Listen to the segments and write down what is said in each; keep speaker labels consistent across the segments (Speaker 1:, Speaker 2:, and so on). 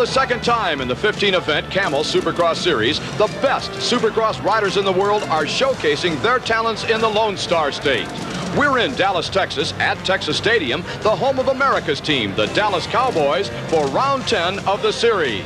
Speaker 1: the second time in the 15-event Camel Supercross Series, the best Supercross riders in the world are showcasing their talents in the Lone Star State. We're in Dallas, Texas, at Texas Stadium, the home of America's team, the Dallas Cowboys, for round 10 of the series.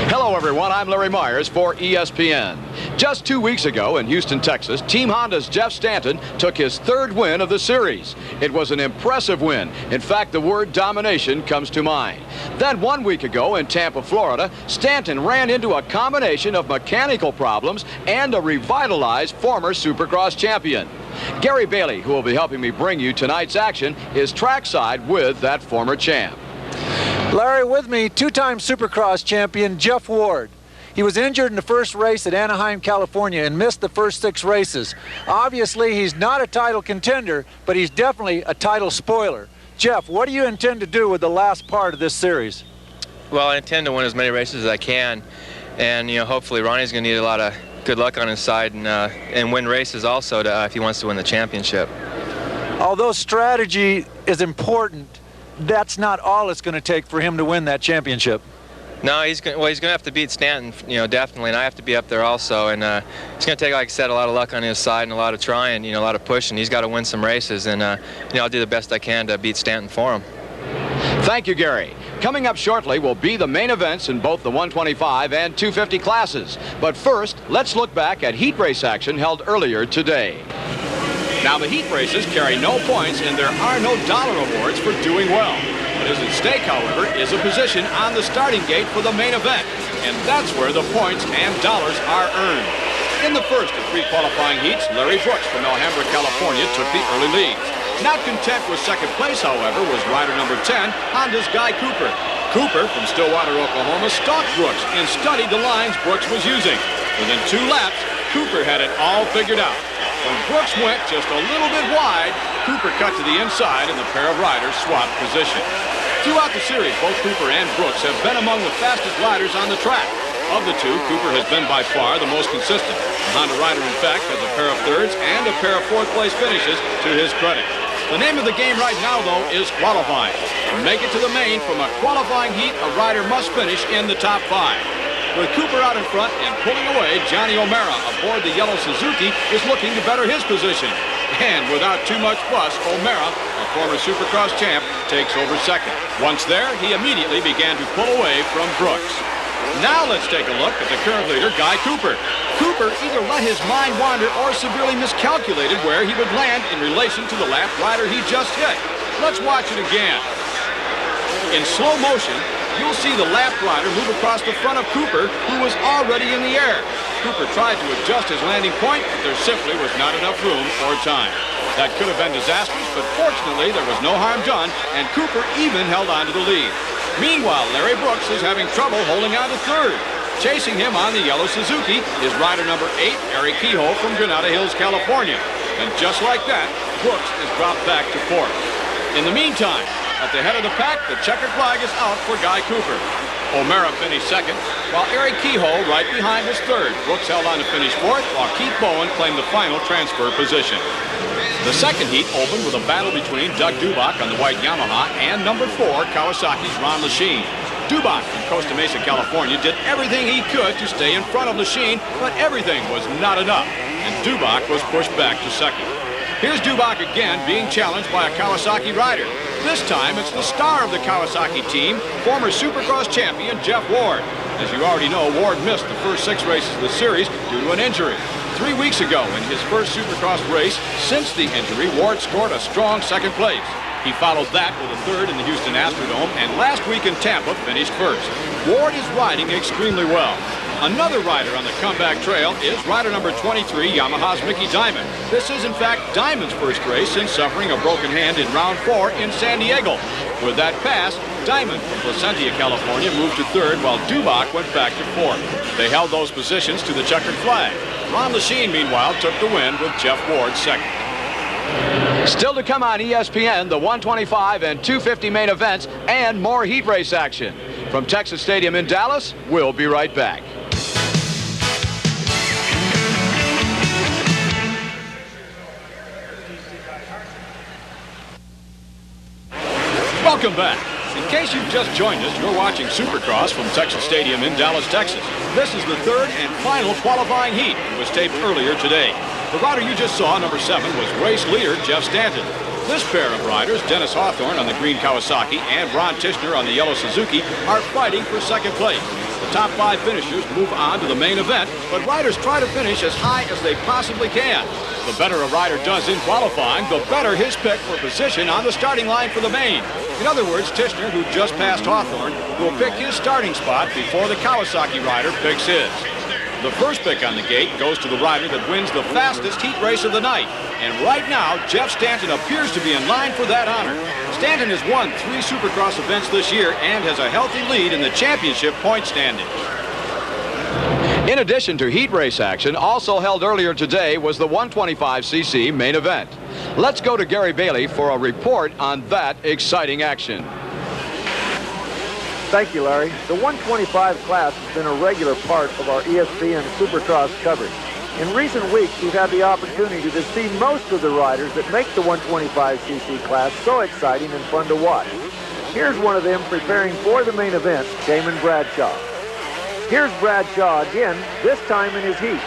Speaker 1: Hello, everyone. I'm Larry Myers for ESPN. Just 2 weeks ago in Houston, Texas, Team Honda's Jeff Stanton took his third win of the series. It was an impressive win. In fact, the word domination comes to mind. Then 1 week ago in Tampa, Florida, Stanton ran into a combination of mechanical problems and a revitalized former Supercross champion. Gary Bailey, who will be helping me bring you tonight's action, is trackside with that former champ.
Speaker 2: Larry, with me, two-time Supercross champion Jeff Ward. He was injured in the first race at Anaheim, California, and missed the first 6 races. Obviously, he's not a title contender, but he's definitely a title spoiler. Jeff, what do you intend to do with the last part of this series?
Speaker 3: Well, I intend to win as many races as I can, and hopefully Ronnie's going to need a lot of good luck on his side and win races also if he wants to win the championship.
Speaker 2: Although strategy is important, that's not all it's going to take for him to win that championship.
Speaker 3: No, he's going to have to beat Stanton, definitely, and I have to be up there also. And it's going to take, like I said, a lot of luck on his side and a lot of trying, a lot of pushing. He's got to win some races, and I'll do the best I can to beat Stanton for him.
Speaker 1: Thank you, Gary. Coming up shortly will be the main events in both the 125 and 250 classes. But first, let's look back at heat race action held earlier today. Now, the heat races carry no points, and there are no dollar awards for doing well. What is at stake, however, is a position on the starting gate for the main event, and that's where the points and dollars are earned. In the first of 3 qualifying heats, Larry Brooks from Alhambra, California, took the early lead. Not content with second place, however, was rider number 10, Honda's Guy Cooper. Cooper from Stillwater, Oklahoma, stalked Brooks and studied the lines Brooks was using. Within 2 laps, Cooper had it all figured out. When Brooks went just a little bit wide, Cooper cut to the inside and the pair of riders swapped position. Throughout the series, both Cooper and Brooks have been among the fastest riders on the track. Of the two, Cooper has been by far the most consistent. The Honda rider, in fact, has a pair of thirds and a pair of fourth-place finishes to his credit. The name of the game right now, though, is qualifying. To make it to the main from a qualifying heat, a rider must finish in the top 5. With Cooper out in front and pulling away, Johnny O'Mara aboard the yellow Suzuki is looking to better his position. And without too much fuss, O'Mara, a former Supercross champ, takes over second. Once there, he immediately began to pull away from Brooks. Now let's take a look at the current leader, Guy Cooper. Cooper either let his mind wander or severely miscalculated where he would land in relation to the lap rider he just hit. Let's watch it again. In slow motion, you'll see the lap rider move across the front of Cooper, who was already in the air. Cooper tried to adjust his landing point, but there simply was not enough room or time. That could have been disastrous, but fortunately there was no harm done, and Cooper even held on to the lead. Meanwhile, Larry Brooks is having trouble holding on to third. Chasing him on the yellow Suzuki is rider number 8, Eric Kehoe from Granada Hills, California. And just like that, Brooks is dropped back to 4th. In the meantime, at the head of the pack, the checkered flag is out for Guy Cooper. O'Mara finished 2nd, while Eric Kehoe right behind was 3rd. Brooks held on to finish 4th, while Keith Bowen claimed the final transfer position. The second heat opened with a battle between Doug Dubach on the white Yamaha and number 4, Kawasaki's Ron Lechien. Dubach from Costa Mesa, California, did everything he could to stay in front of Lechien, but everything was not enough, and Dubach was pushed back to 2nd. Here's Dubach again being challenged by a Kawasaki rider. This time, it's the star of the Kawasaki team, former Supercross champion Jeff Ward. As you already know, Ward missed the first 6 races of the series due to an injury. 3 weeks ago, in his first Supercross race since the injury, Ward scored a strong 2nd place. He followed that with a 3rd in the Houston Astrodome, and last week in Tampa finished 1st. Ward is riding extremely well. Another rider on the comeback trail is rider number 23, Yamaha's Mickey Diamond. This is, in fact, Diamond's first race since suffering a broken hand in round 4 in San Diego. With that pass, Diamond from Placentia, California, moved to 3rd, while Dubach went back to 4th. They held those positions to the checkered flag. Ron Lechien, meanwhile, took the win with Jeff Ward 2nd. Still to come on ESPN, the 125 and 250 main events and more heat race action. From Texas Stadium in Dallas, we'll be right back. Welcome back. In case you've just joined us, you're watching Supercross from Texas Stadium in Dallas, Texas. This is the third and final qualifying heat. It was taped earlier today. The rider you just saw, number 7, was race leader Jeff Stanton. This pair of riders, Dennis Hawthorne on the green Kawasaki and Ron Tischner on the yellow Suzuki, are fighting for second place. The top 5 finishers move on to the main event, but riders try to finish as high as they possibly can. The better a rider does in qualifying, the better his pick for position on the starting line for the main. In other words, Tischner, who just passed Hawthorne, will pick his starting spot before the Kawasaki rider picks his. The first pick on the gate goes to the rider that wins the fastest heat race of the night. And right now, Jeff Stanton appears to be in line for that honor. Stanton has won 3 Supercross events this year and has a healthy lead in the championship point standings. In addition to heat race action, also held earlier today was the 125cc main event. Let's go to Gary Bailey for a report on that exciting action.
Speaker 2: Thank you, Larry. The 125 class has been a regular part of our ESPN Supercross coverage. In recent weeks, we've had the opportunity to see most of the riders that make the 125cc class so exciting and fun to watch. Here's one of them preparing for the main event, Damon Bradshaw. Here's Bradshaw again, this time in his heat.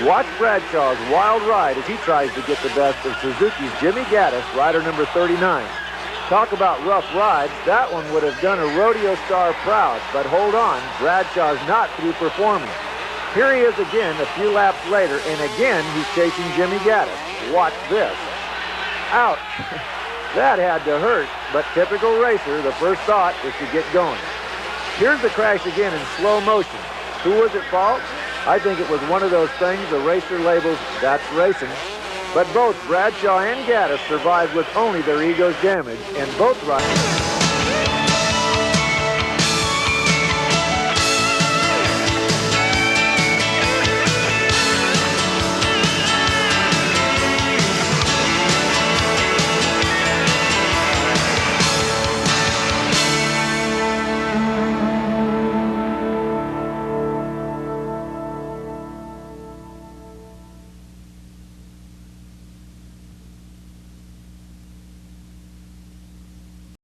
Speaker 2: Watch Bradshaw's wild ride as he tries to get the best of Suzuki's Jimmy Gaddis, rider number 39. Talk about rough rides, that one would have done a rodeo star proud, but hold on, Bradshaw's not through performing. Here he is again a few laps later, and again he's chasing Jimmy Gaddis. Watch this. Ouch. That had to hurt, but typical racer, the first thought is to get going. Here's the crash again in slow motion. Who was at fault? I think it was one of those things the racer labels, "That's racing." But both Bradshaw and Gaddis survived with only their egos damaged, and both riders...